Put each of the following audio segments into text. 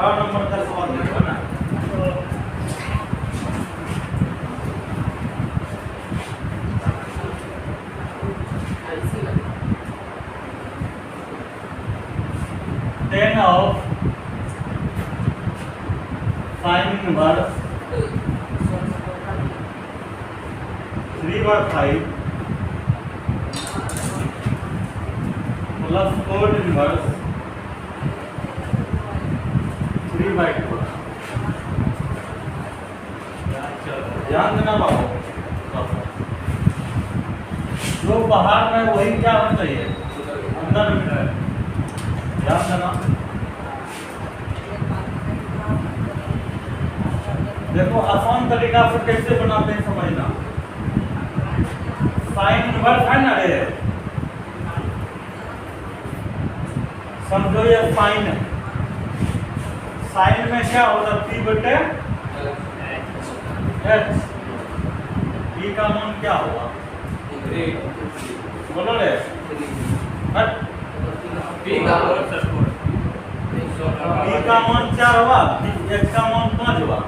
12 number का सवाल देखना है। Ten of sine inverse 3/5 plus code inverse 3/2। ध्यान देना बाबू, जो बाहर में वही क्या होना चाहिए, अंदर में है। ध्यान देना। देखो आसान तरीका से कैसे बनाते हैं समझना। साइन इनवर्स है ना रे, समझो ये साइन है। साइन में क्या होगा, पी बटे एच। पी का मान क्या होगा, बोलो रे। पी का मान क्या होगा, एच का मान 5 होगा,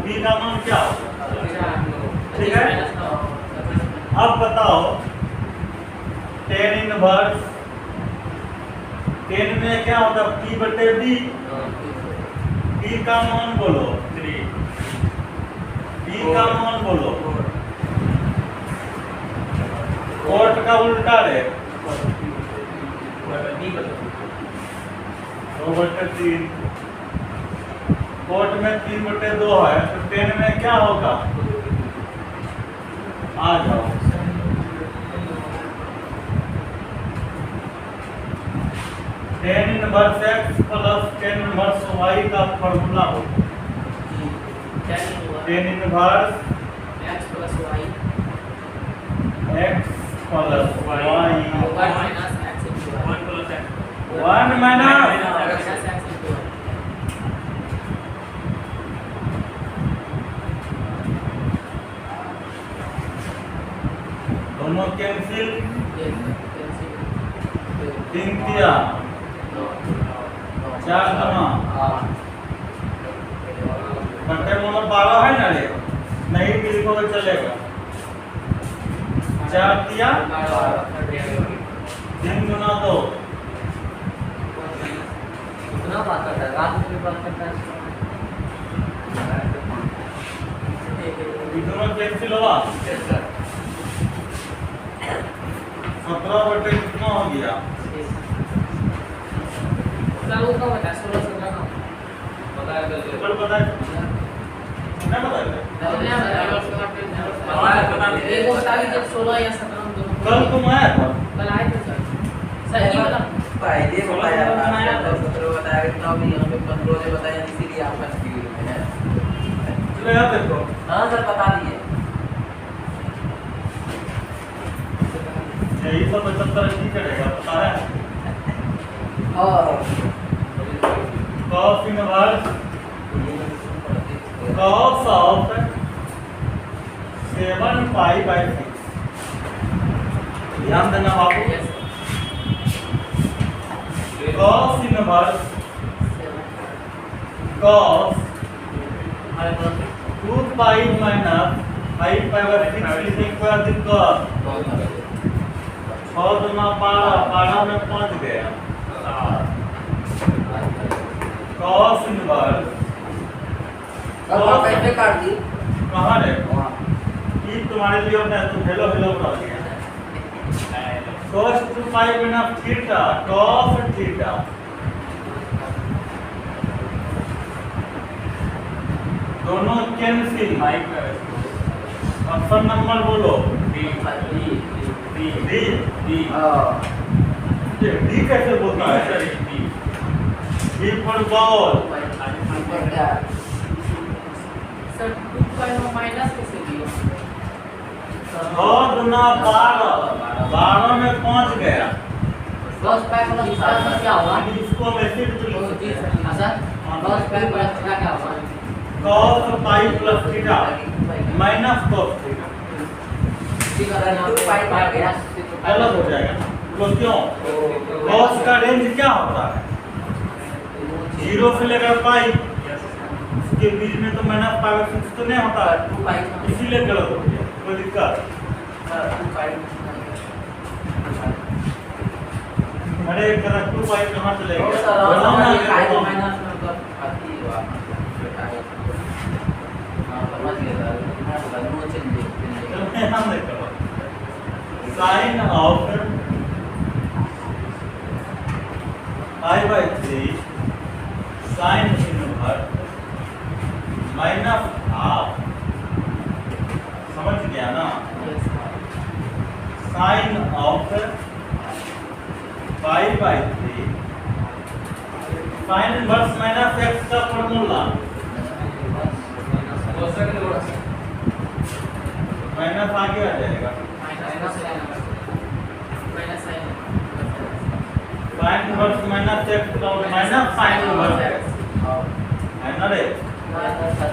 पी का मान क्या होगा, ठीक है। अब बताओ टेन इनवर्स, टेन में क्या होता है, पी बटे बी। पी का मान बोलो 3, पी का मान बोलो, कोट का उल्टा रे 2/3। कोट में 3/2 है, तो टेन में क्या होगा, आ जाओ। Tan inverse x plus tan inverse y का फॉर्मूला हो। Tan inverse x plus y 1 minus दोनों कैंसिल, 3 दिया 4 गुना बटे मतलब 12 है ना रे, नहीं भी लिखोगे चलेगा। 4 दिया 3 गुना 2 कितना बात करता है, रात में बात करता है। दोनों कैंसिल हुआ, 17 बटे कितना हो गया, 16 का बता 16 का बताया कल बताया नहीं बताया, एक बता दीजिए 16 या 17 दोनों। कल तुम आया था, कल आए थे सर, सही बता पहले बताया, 17 बताया, कितना भी यहाँ पे 15 ने बताया, इसीलिए आप कंफ्यूज हैं। चलो यार देखो। हाँ सर बता दिए। यही सब 75 की करेगा, पता है। और cos इनवर्स cos ऑफ 7π/6। ध्यान देना बाबू, cos इनवर्स cos 2π माइनस 5π/6 लिखेंगे, अधिक cos 6 गुना 12 में 5 गया। cos इनवर्स अब कैसे काट दी, कहाँ रे, ये तुम्हारे लिए होता है, तुम हेलो हेलो कर दिया। cos 2π गुना थीटा cos थीटा, दोनों कैंसिल। ऑप्शन नंबर बोलो, डी कैसे बोलता है, D for ball. Sir 2 minus कैसे दिया, 6 गुना 12 में 5 गया। 10 पैक प्लस थीटा क्या हुआ, इसको वैसे भी सर 10 पैक प्लस थीटा क्या हुआ, cos pi plus theta minus cos theta, अलग हो जाएगा। तो क्यों, cos का रेंज क्या होता है, जीरो से लेकर पाई के बीच में तो माइनस पाई बाई 6 तो नहीं होता है, 2 पाई इसीलिए गलत हो गया। कोई दिक्कत? 2 पाई अरे करा 2 पाई कहाँ से लेगा? और सर बनाओ ना, पाई बनाओ। माइनस में मतलब आती हुआ हां समझ गया सर मैं बनूंगा चेंज चलो यहाँ देख करो। Sine of pi by 3 sine inverse minus half, समझ गया ना? Sine of pi by 3 sine inverse minus x का फॉर्मूला माइनस आगे आ जाएगा। साइन इनवर्स माइनस एक्स का माइनस साइन इनवर्स एक्स है ना रे?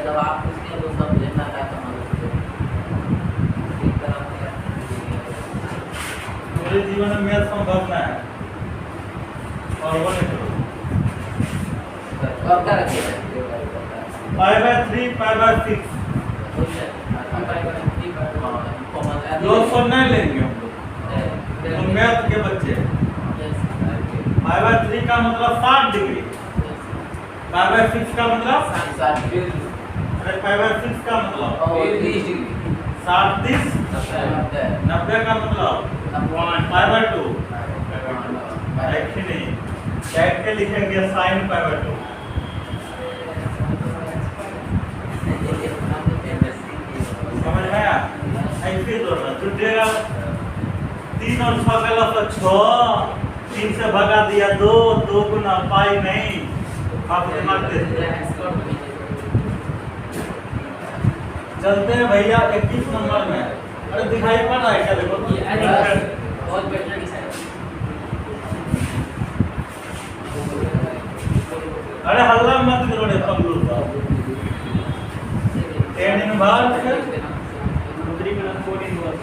जब आप उसके तो सब लेना था समझ एक तरह से पूरे जीवन में मैथ संभव है और वो नहीं करो। और क्या रखिए पाई बाई 3 पाई बाई 6 लोग सब नहीं लेंगे हम लोग, तो मैथ के बच्चे। पाई बाई 3 का मतलब 60 डिग्री, पाई बाई 6 का मतलब अरे पाई बाई 6 का मतलब 60 30 90 का मतलब पाई बाई 2 एक ही नहीं कैट के लिखेंगे साइन पाई बाई 2। समझ में आया? ऐसे जोड़ना जुटेगा 3 और 6 का लफ्ज 6 3 से भगा दिया 2 2 गुना पाई नहीं आप दिमाग दे। चलते हैं भैया 21 नंबर में। अरे दिखाई पड़ रहा है क्या? देखो बहुत बेटर डिसाइड अरे हल्ला मत करो रे पगलू साहब। टेन इनवर्स 3 गुना 4 इनवर्स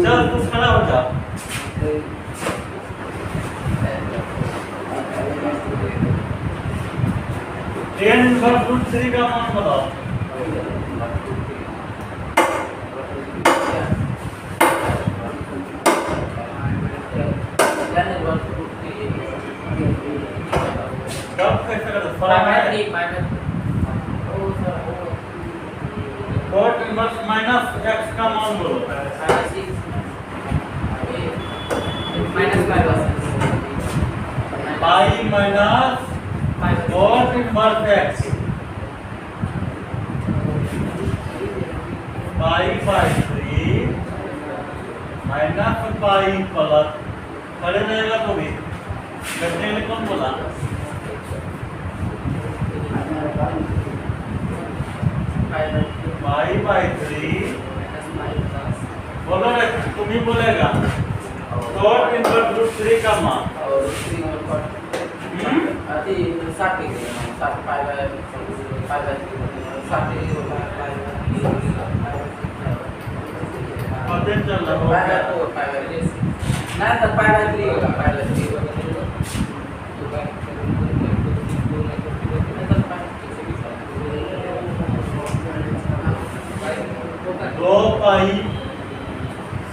चल तू खड़ा हो जा। टेन इनवर्स रूट 3 का मान बताओ। कब कैसे कर कॉट इनवर्स माइनस एक्स का मान बोलो। Pi minus cot inverse x pi by 3 minus pi plus खड़े रहेगा तो भी बैठने में कौन बोला? पाई बाई 3 बोलो रे तुम ही बोलेगा कॉट इनवर्स रूट 3 का मान। पता चल रहा है दो पाई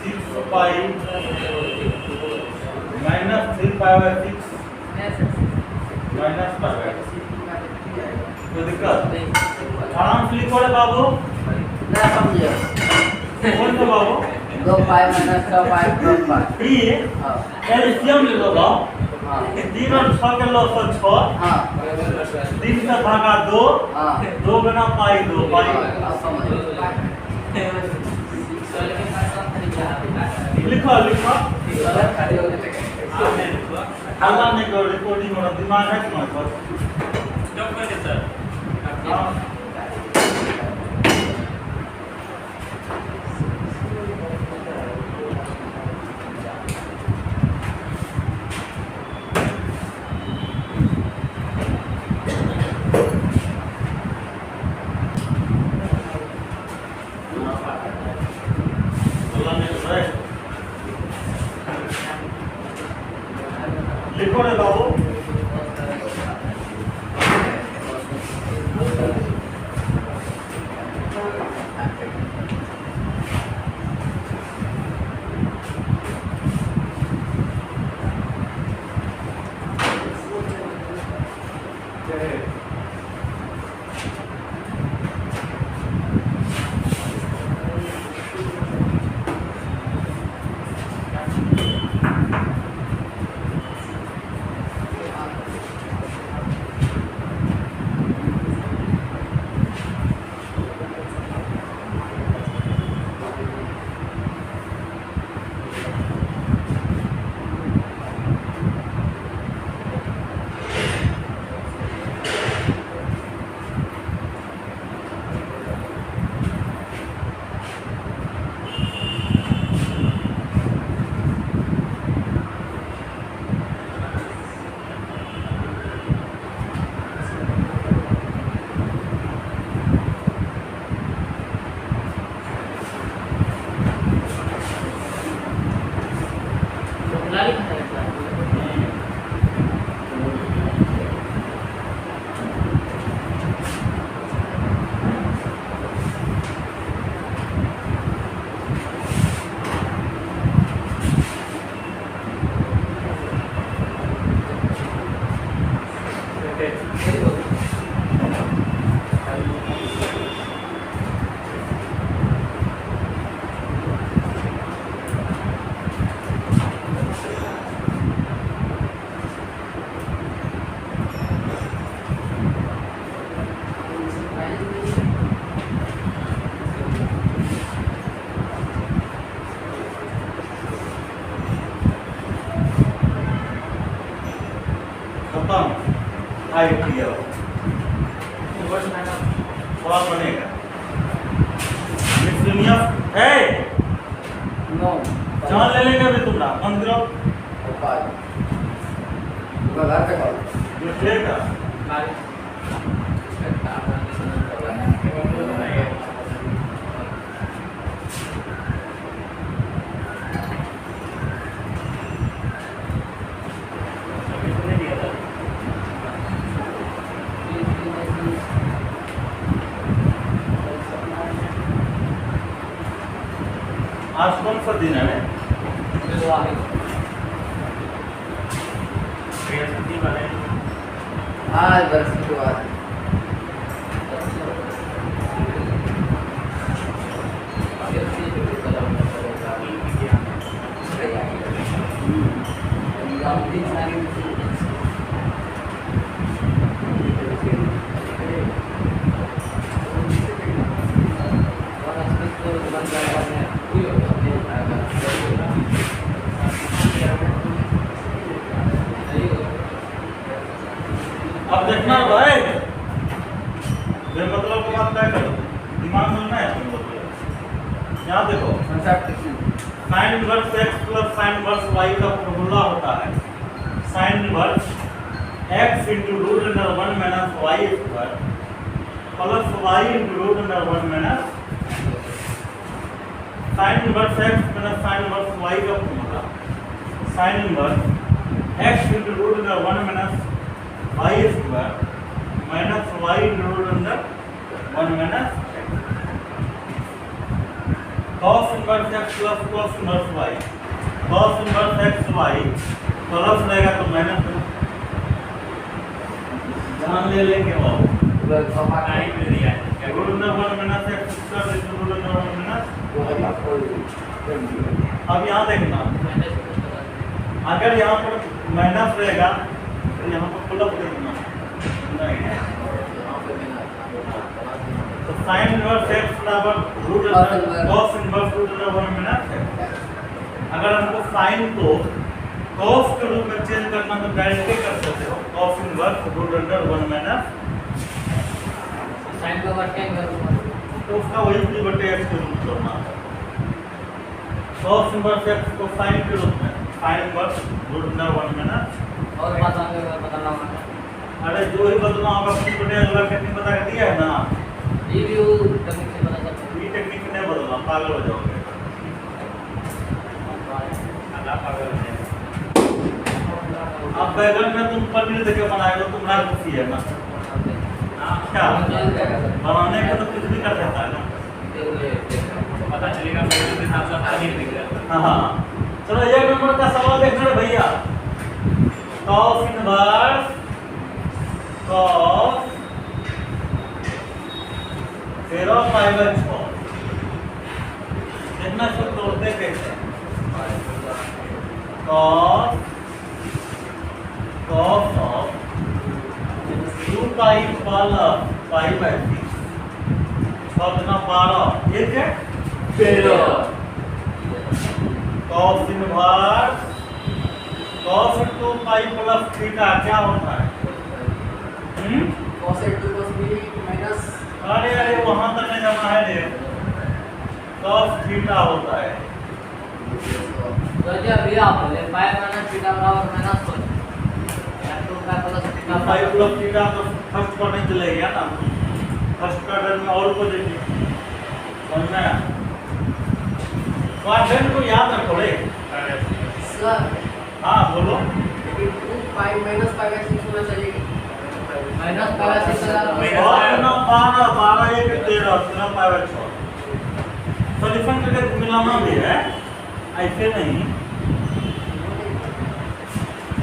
6 pi minus 3 pi by 6 minus pi by 6 कोई दिक्कत? आराम से लिखो रे बाबू। कौन तो बाबू? 2 pi minus 6 pi plus pi ये एलसीएम ले लो बाबू। 3 और 6 के लो तो 6 3 से भागा 2 2 गुना पाई 2 पाई लिखो लिखो हल्ला नहीं करो रिकॉर्डिंग हो रहा दिमाग है तुम्हारे पास जब करें सर हाँ लिखो रे बाबू। लाली खाता है खत्म। आई क्लियर वर्ष में ना सवाल बनेगा। मिसलिनियस है नो जान ले लेंगे अभी तुम ना मंदिरों उपाय उनका घर पे कॉल ये लेगा लाली आज कौन सा दिन है? बृहस्पति वाले आज वर्ष की बात अब देखना भाई ये मतलब को बात क्या करो दिमाग में ना है तुम लोग यहाँ देखो sine inverse x plus sine inverse y का फॉर्मूला होता है sine inverse x into root under 1 minus y square plus y into root under 1 minus sine inverse x minus sine inverse y का formula sine inverse x into root under 1 minus y square minus y into root under 1 minus cos inverse x plus cos inverse y cos inverse x y plus रहेगा तो minus जान ले लेंगे वो root under 1 minus x square into root under 1 minus अब यहाँ देखना अगर यहाँ पर माइनस रहेगा तो यहाँ पर प्लस देना तो साइन इनवर्स x बराबर root under cos inverse root under 1 minus अगर हमको साइन को cos के रूप में चेंज करना तो डायरेक्टली कर सकते हो cos inverse root under 1 minus sine का वर्ग क्या करूँगा तो उसका वही p बटे x के रूप में करना cos इनवर्स x को साइन के रूप में sine inverse root under 1 minus और बात आगे बताना होगा अरे जो ही बदलना होगा p बटे अगला टेक्निक बता के दिया है ना रिव्यू टेक्निक से पता चलता ये टेक्निक नहीं बदलना पागल हो जाओगे है अल्लाह पागल हो जाएगा अब बैगन में तुम पनीर देके बनाएगा तुम्हारा खुशी है ना। क्या बनाने का तो कुछ भी कर सकता है ना। पता चलेगा मेरे के हिसाब से पनीर दिख रहा है। हाँ चलो 1 नंबर का सवाल देखना है भैया। cos इनवर्स cos 13π/6 कितना सूत्र तोड़ते कैसे? cos of 2π + π/3 12 ये क्या? cos इनवर्स cos 2π + थीटा क्या होता है? अरे वहां तक नहीं जाना है रे। cos थीटा होता है। तो जब ये आप बोले पाई माइनस थीटा बराबर माइनस 1 या 2 का plus theta pi plus theta तो फर्स्ट पर नहीं चलेगा ना। फर्स्ट क्वाड्रेंट में और पॉजिटिव समझ में आया? क्वाड्रेंट को याद रखो रे। सर हाँ बोलो। लेकिन 2π - π/6 होना चाहिए। माइनस पाई 6 और ना 12 1 13 13π/6 सॉल्यूशन करके मिलाना भी है ऐसे नहीं।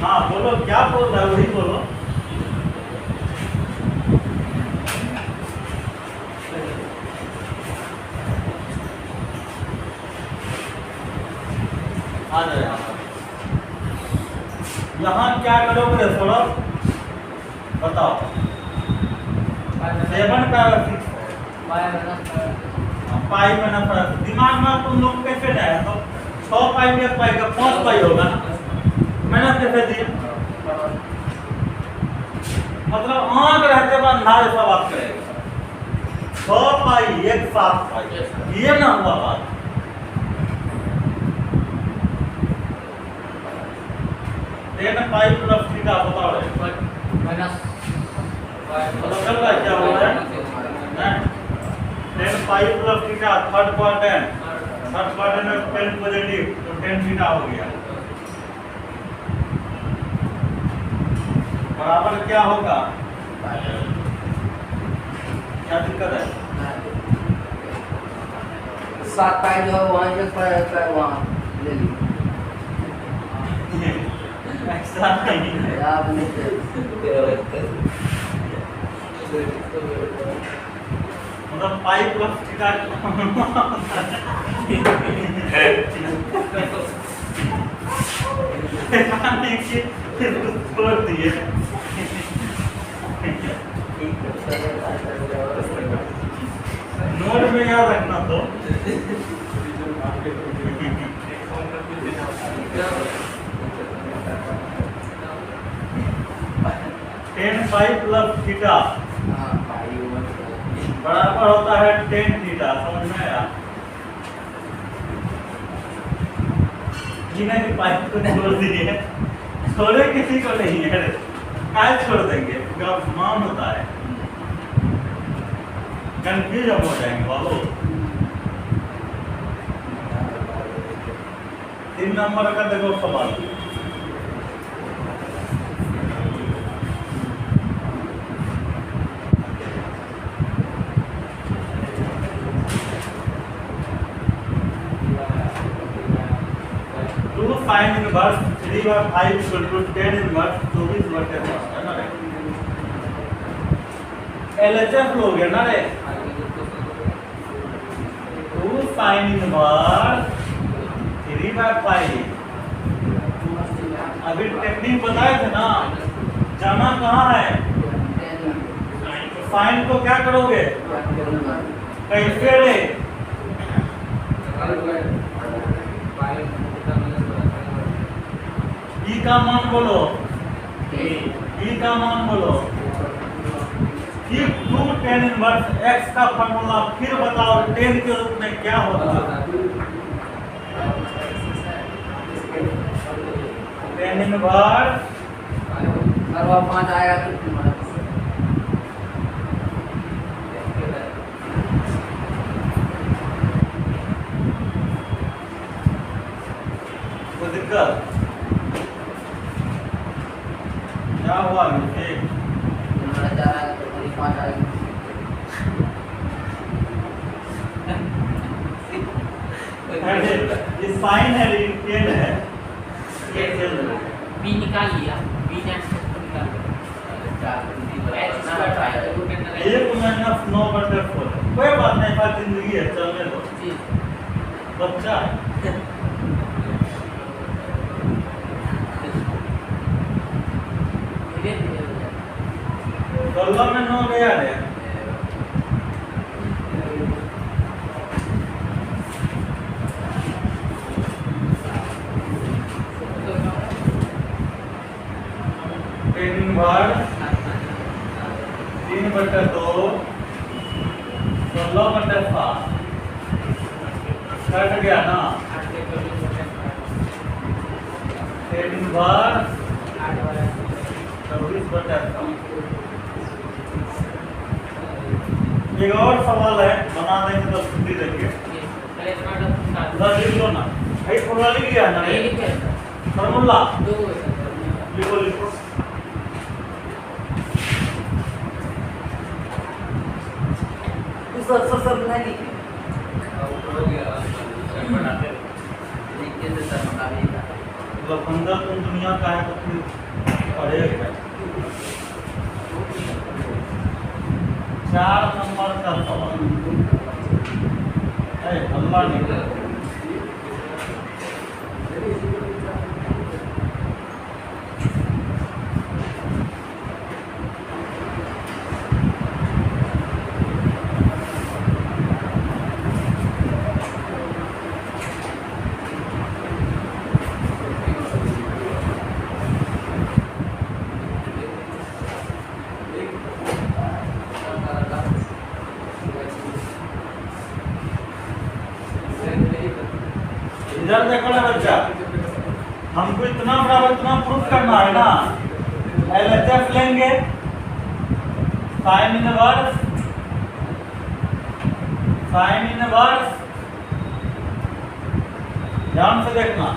हाँ बोलो क्या बोल रहा है वही बोलो। आ जाओ यहाँ क्या करोगे सौरभ बताओ। 7π/6 पाई माइनस दिमाग में तुम लोग कैसे जाए तो 6π में 1 पाई का 5π होगा ना। मैंने कैसे दिया मतलब आंख रहते बाद ना ऐसा बात करेगा। 6π 1 7π ये ना हुआ बात। पाई प्लस थीटा बताओ रे माइनस पता चल रहा है क्या हो रहा है? 10π प्लस थीटा थर्ड क्वाड्रेंट में 10 पॉजिटिव तो 10 थीटा हो गया। बराबर क्या होगा? क्या दिक्कत है? 7π जो है वहाँ से वहाँ ले ली। ऐसा नहीं है। आप नहीं मतलब पाई प्लस थीटा छोड़ दिए। नोट में याद रखना तो 10π प्लस थीटा बराबर होता है 10 थीटा। समझ में आया? जिन्हें भी पाइप को छोड़ दिए छोड़े किसी को नहीं है काय छोड़ देंगे क्योंकि अब मान होता है कंफ्यूज हो जाएंगे बाबू। 3 नंबर का देखो सवाल। sin इनवर्स 3/5 = 10 इनवर्स 24/10 है ना रे। LHF लोगे ना रे। 2 sin इनवर्स 3/5 अभी टेक्निक बताए थे ना। जाना कहाँ है? साइन को क्या करोगे कैसे रे? ई का मान बोलो। ई का मान बोलो। कि 2 tan इनवर्स x का फॉर्मूला फिर बताओ 10 के रूप में क्या होगा? tan इनवर्स अरवा 5 आएगा तो कोई दिक्कत? क्या हुआ अभिषेक? हमारा जा रहा है तो मेरी 5 आएगी। अरे ये साइन है लेकिन टेन है। ये चल रहा है। बी निकाल लिया, बी ने निकाल लिया। एक माइनस 9/4 कोई बात नहीं, बात जिंदगी है, चलने दो, जी बच्चा है। धीरे धीरे हो जाए। 16 में 9 गया है। टेन इनवर्स 3/2 16/7 कट गया ना। Tan inverse 24/7। एक और सवाल है, बना देंगे तो छुट्टी देंगे। उधर लिख लो ना, भाई फॉर्मूला लिख लिया ना? फॉर्मूला लिखो लिखो। सर नहीं लिखे। लिखे से सर बता देगा। तो अंदर तुम दुनिया का है तो फिर पढ़ेगा। 4 नंबर का सवाल है, नंबर निकल। इधर देखो ना बच्चा, हमको इतना बराबर इतना प्रूफ करना है ना। LHF लेंगे, साइन इनवर्स ध्यान से देखना,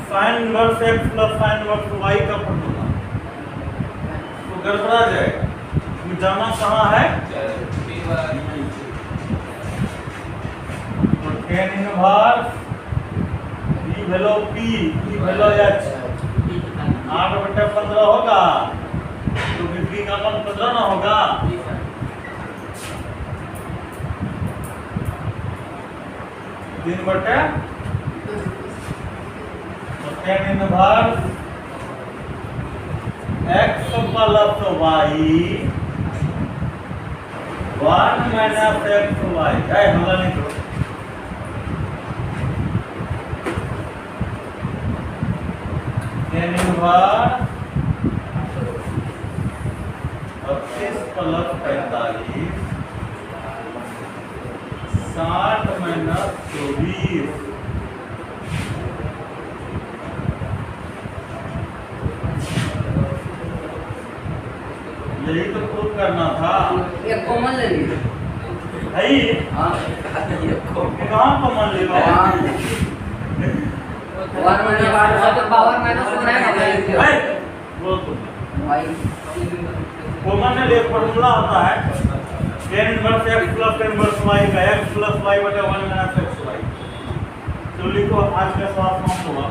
sign inverse x plus sine inverse y का फॉर्मूला तो गड़बड़ा जाएगा। ये जाना कहाँ है? Tan inverse b value p value h 8/15 होगा तो b का मान 15 ना होगा। 3/10 तो tan inverse x plus y 1 minus xy है। हमला नहीं करो। Tan inverse 25 plus 45 60 minus 24। यही तो प्रूफ करना था। एक कॉमन ले लीजिए। भाई हाँ ये कहाँ कॉमन लेगा? पावर माइनस होना है ना। भाई बोल तो कॉमन में एक फॉर्मूला होता है tan inverse x plus tan inverse y का x प्लस y बटे 1 माइनस xy। तो लिखो आज का सवाल समाप्त हुआ।